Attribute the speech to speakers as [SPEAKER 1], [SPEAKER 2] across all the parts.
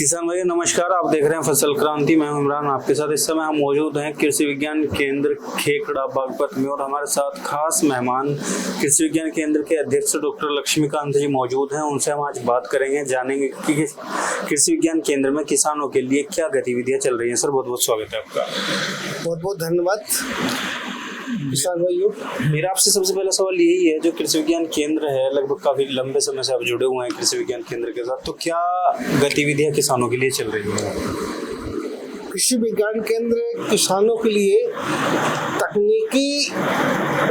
[SPEAKER 1] किसान भाई नमस्कार। आप देख रहे हैं फसल क्रांति। मैं इमरान आपके साथ। इस समय हम मौजूद हैं कृषि विज्ञान केंद्र खेखड़ा बागपत में और हमारे साथ खास मेहमान कृषि विज्ञान केंद्र के अध्यक्ष डॉक्टर लक्ष्मीकांत जी मौजूद हैं। उनसे हम आज बात करेंगे, जानेंगे कि कृषि विज्ञान केंद्र में किसानों के लिए क्या गतिविधियां चल रही हैं। सर बहुत बहुत स्वागत है आपका।
[SPEAKER 2] बहुत बहुत धन्यवाद किसान भाइयों।
[SPEAKER 1] मेरा आपसे सबसे पहला सवाल यही है, जो कृषि विज्ञान केंद्र है, लगभग काफी लंबे समय से आप जुड़े हुए हैं कृषि विज्ञान केंद्र के साथ, तो क्या गतिविधियां किसानों के लिए चल रही हैं?
[SPEAKER 2] कृषि विज्ञान केंद्र किसानों के लिए तकनीकी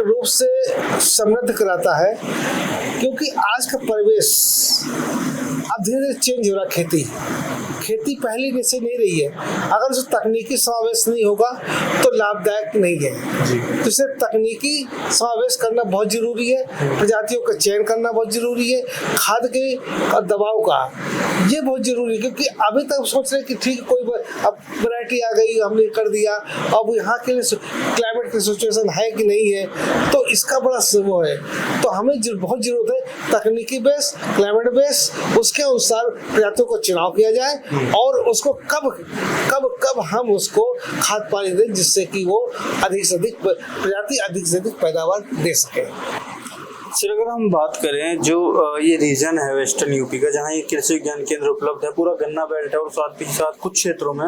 [SPEAKER 2] रूप से समृद्ध कराता है, क्योंकि आज का परिवेश अब धीरे धीरे चेंज हो रहा। खेती पहले जैसे नहीं रही है। अगर उसे तकनीकी समावेश नहीं होगा तो लाभदायक नहीं है। तो इसे तकनीकी समावेश करना बहुत जरूरी है। प्रजातियों का चयन करना बहुत जरूरी है। खाद के और दबाव का ये बहुत जरूरी है, क्योंकि अभी तक सोच रहे कि ठीक कोई अब वैरायटी आ गई, हमने कर दिया, अब यहाँ के क्लाइमेट की सिचुएशन है कि नहीं है, तो इसका बड़ा वो है। तो हमें बहुत जरूरत है तकनीकी बेस, क्लाइमेट बेस, उसके अनुसार प्रजातियों का चुनाव किया जाए और उसको कब हम उसको खाद पानी दें, जिससे कि वो अधिक से अधिक पैदावार दे सके।
[SPEAKER 1] सर अगर हम बात करें, जो ये रीजन है वेस्टर्न यूपी का, जहाँ ये कृषि विज्ञान केंद्र उपलब्ध है, पूरा गन्ना बेल्ट है और साथ ही साथ कुछ क्षेत्रों में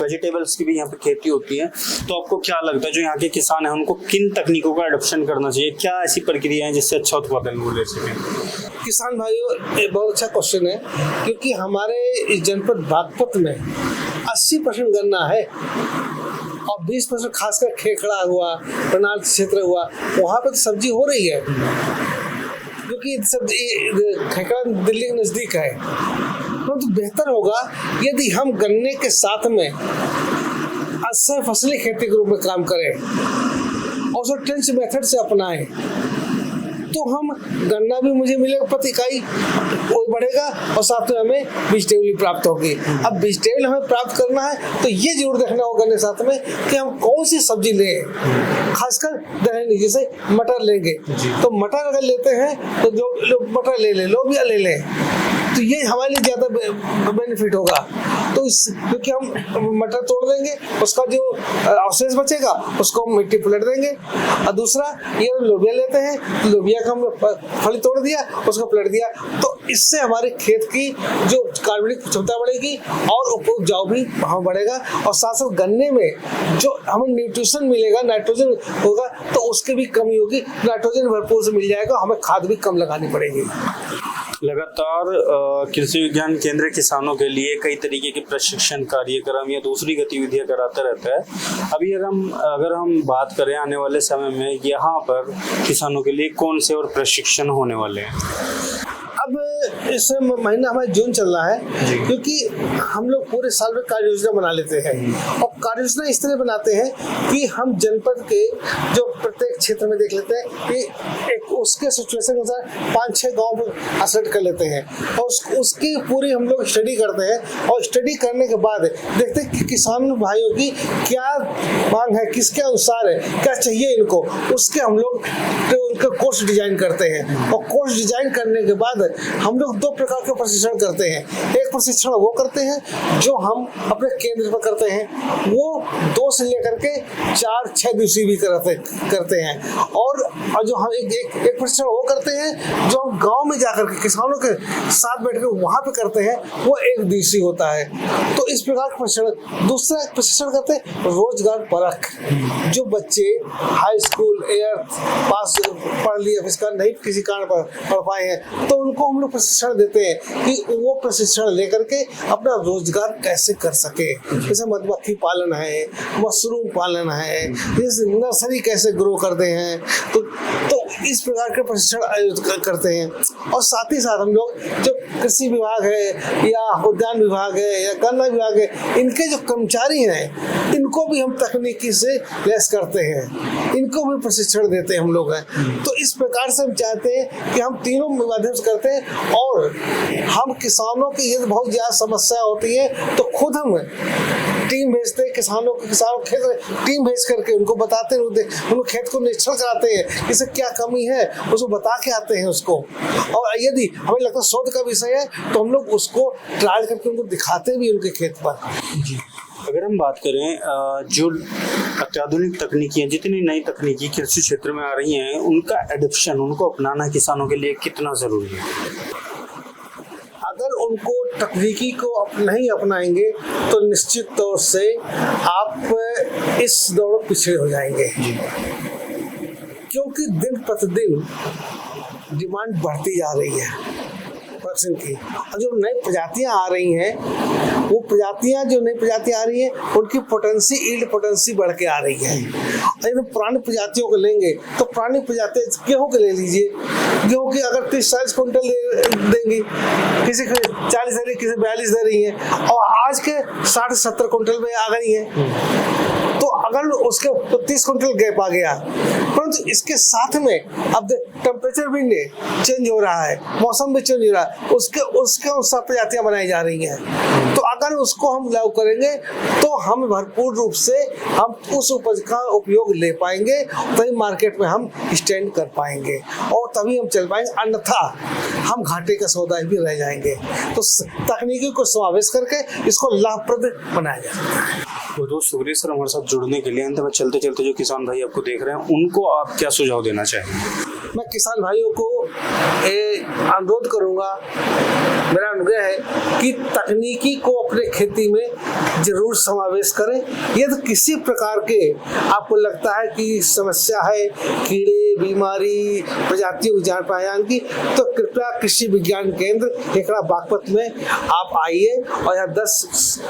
[SPEAKER 1] वेजिटेबल्स की भी यहाँ पे खेती होती है, तो आपको क्या लगता है जो यहाँ के किसान हैं उनको किन तकनीकों का एडॉप्शन करना चाहिए? क्या ऐसी प्रक्रिया है जिससे अच्छा उत्पादन वो ले सकें?
[SPEAKER 2] किसान भाइयों, ये बहुत अच्छा क्वेश्चन है, क्योंकि हमारे जनपद बागपत में 80% गन्ना है और 20% खासकर खेखड़ा हुआ, करनाल क्षेत्र हुआ, वहाँ पे तो सब्जी हो रही है, क्योंकि सब्जी खेखड़ा दिल्ली के नज़दीक है। तो बेहतर होगा यदि हम गन्ने के साथ में असर फसली खेती के रूप में काम करें और उसको ट्रेंच मेथड से अपनाएं, तो हम गन्ना भी मुझे मिलेगा, प्रति इकाई वो बढ़ेगा और साथ में हमें वेजिटेबल प्राप्त होगी। अब वेजिटेबल हमें प्राप्त करना है तो ये जरूर देखना होगा गन्ने साथ में कि हम कौन सी सब्जी लें। खासकर दलहनी, जैसे मटर लेंगे तो मटर अगर लेते हैं तो जो मटर ले लें, लोबिया ले लें, तो ये हमारे लिए ज़्यादा बेनिफिट होगा। तो क्योंकि हम मटर तोड़ देंगे, उसका जो अवशेष बचेगा उसको हम मिट्टी पलट देंगे। और दूसरा ये लोबिया लेते हैं, लोबिया का हम फली तोड़ दिया, उसको पलट दिया, तो इससे हमारे खेत की जो कार्बनिक क्षमता बढ़ेगी और उपजाऊ भी बढ़ेगा। और साथ साथ गन्ने में जो हमें न्यूट्रिशन मिलेगा, नाइट्रोजन होगा, तो उसकी भी कमी होगी। नाइट्रोजन भरपूर से मिल जाएगा, हमें खाद भी कम लगानी पड़ेगी।
[SPEAKER 1] लगातार कृषि विज्ञान केंद्र किसानों के लिए कई तरीके के प्रशिक्षण कार्यक्रम या दूसरी गतिविधियां कराता रहता है। अभी अगर हम बात करें आने वाले समय में यहाँ पर किसानों के लिए कौन से और प्रशिक्षण होने वाले हैं?
[SPEAKER 2] अब इस महीना हमारा जून चल रहा है, क्योंकि हम लोग पूरे साल में कार्य योजना बना लेते हैं और कार्य योजना इस तरह बनाते हैं कि हम जनपद के जो प्रत्येक क्षेत्र में देख लेते हैं कि एक उसके सिचुएशन के अनुसार 5-6 गाँव में असर्ट कर लेते हैं और उसकी पूरी हम लोग स्टडी करते हैं। और स्टडी करने के बाद देखते हैं कि किसान भाइयों की क्या मांग है, किसके अनुसार है, क्या चाहिए इनको, उसके हम लोग उनका कोर्स डिजाइन करते हैं। और कोर्स डिजाइन करने के बाद हम लोग 2 प्रकार के प्रशिक्षण करते हैं। एक प्रशिक्षण वो करते हैं जो हम अपने केंद्र पर करते हैं, वो 2 से लेकर के 4-6 दिवसीय भी करते हैं। और जो हम एक प्रशिक्षण वो करते हैं जो हम गांव में जाकर के किसानों के साथ बैठकर वहां पे करते हैं, वो 1 दिवसीय होता है। तो इस प्रकार का प्रशिक्षण। दूसरा एक प्रशिक्षण करते हैं रोजगार परख। जो बच्चे हाई स्कूल 8th पास पढ़ लिए, इसका नहीं किसी कारण पर पढ़ पाए हैं, तो उनको हम लोग प्रशिक्षण देते हैं कि वो प्रशिक्षण लेकर के अपना रोजगार कैसे कर सके। जैसे मधुमक्खी पालन है, मशरूम पालन है, जैसे नर्सरी कैसे ग्रो करते हैं, तो इस प्रकार के प्रशिक्षण आयोजित करते हैं। और साथ ही साथ हम लोग जो कृषि विभाग है या उद्यान विभाग है या गन्ना विभाग है, इनके जो कर्मचारी हैं, इनको भी हम तकनीकी से लैस करते हैं, इनको भी प्रशिक्षण देते हैं हम लोग हैं। तो इस प्रकार से हम चाहते हैं कि हम तीनों माध्यम से करते हैं। और हम किसानों की यदि बहुत ज़्यादा समस्या होती है तो खुद हम टीम भेजते हैं किसानों खेत टीम भेज करके उनको बताते हैं, उनको खेत को निरीक्षण कराते हैं, इससे क्या कमी है उसको बता के आते हैं उसको। और यदि हमें लगता है शोध का विषय है तो हम लोग उसको ट्रायल करके उनको दिखाते भी उनके खेत पर।
[SPEAKER 1] जी, अगर हम बात करें जो अत्याधुनिक तकनीकी जितनी नई तकनीकी कृषि क्षेत्र में आ रही हैं, उनका एडॉप्शन, उनको अपनाना किसानों के लिए कितना जरूरी है?
[SPEAKER 2] अगर उनको तकनीकी को नहीं अपनाएंगे तो निश्चित तौर से आप इस दौर में पिछड़े हो जाएंगे, क्योंकि दिन प्रतिदिन डिमांड बढ़ती जा रही है की। और जो नई प्रजातियां आ रही हैं, वो जो नई प्रजातियां आ रही हैं उनकी ईल्ड पोटेंसी बढ़ के आ रही है। अगर पुरानी प्रजातियों को लेंगे तो पुरानी प्रजातियां गेहूं के ले लीजिए, गेहूं की अगर 30-40 क्विंटल देंगी, किसी को 40 दे रही, किसी 42 दे रही है, और आज के 60-70 क्विंटल में आ गई है। तो अगर उसके तो 30 क्विंटल गैप आ गया, परंतु इसके साथ में अब टेम्परेचर भी चेंज हो रहा है, मौसम भी चेंज हो रहा है, उसके अनुसार प्रजातियां बनाई जा रही हैं। तो अगर उसको हम लागू करेंगे तो हम भरपूर रूप से हम उस उपज का उपयोग ले पाएंगे, तभी मार्केट में हम स्टैंड कर पाएंगे और तभी हम चल पाएंगे, अन्यथा हम घाटे का सौदा भी रह जाएंगे। तो तकनीकी को समावेश करके इसको लाभप्रद बनाया जा सकता है।
[SPEAKER 1] तो दोस्तों शुक्रिया सर हमारे साथ जुड़ने के लिए। अंत में चलते चलते जो किसान भाई आपको देख रहे हैं, उनको आप क्या सुझाव देना चाहेंगे?
[SPEAKER 2] मैं किसान भाइयों को अनुरोध करूंगा, मेरा अनुग्रह है कि तकनीकी को अपने खेती में जरूर समावेश करें। यदि किसी प्रकार के आपको लगता है कि समस्या है, कीड़े, बीमारी, प्रजातियों की जान पहचान की, तो कृपया कृषि विज्ञान केंद्र खेखड़ा बागपत में आप आइए और यहाँ 10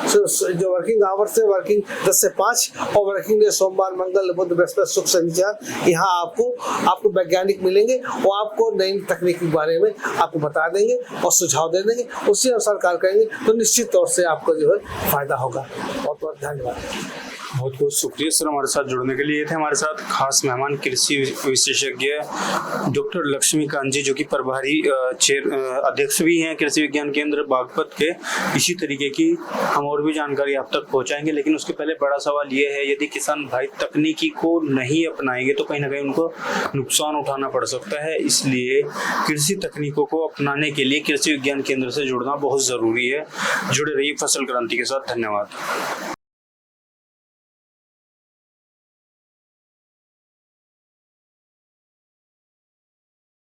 [SPEAKER 2] जो वर्किंग आवर्स है, वर्किंग 10 से 5 और वर्किंग डे सोमवार, मंगल, बुध, बृहस्पति, शुक्र, शनिवार, यहाँ आपको वैज्ञानिक मिलेंगे और आपको नई तकनीक के बारे में आपको बता देंगे और सुझाव दे देंगे, उसी अनुसार कार्य करेंगे तो निश्चित तौर से आपको जो है फायदा होगा। बहुत बहुत धन्यवाद।
[SPEAKER 1] बहुत बहुत शुक्रिया सर हमारे साथ जुड़ने के लिए। थे हमारे साथ खास मेहमान कृषि विशेषज्ञ डॉक्टर लक्ष्मीकांत जी, जो कि प्रभारी अध्यक्ष भी हैं कृषि विज्ञान केंद्र बागपत के। इसी तरीके की हम और भी जानकारी आप तक पहुंचाएंगे, लेकिन उसके पहले बड़ा सवाल ये है, यदि किसान भाई तकनीकी को नहीं अपनाएंगे तो कहीं ना कहीं उनको नुकसान उठाना पड़ सकता है। इसलिए कृषि तकनीकों को अपनाने के लिए कृषि विज्ञान केंद्र से जुड़ना बहुत जरूरी है। जुड़े रहिए फसल क्रांति के साथ। धन्यवाद।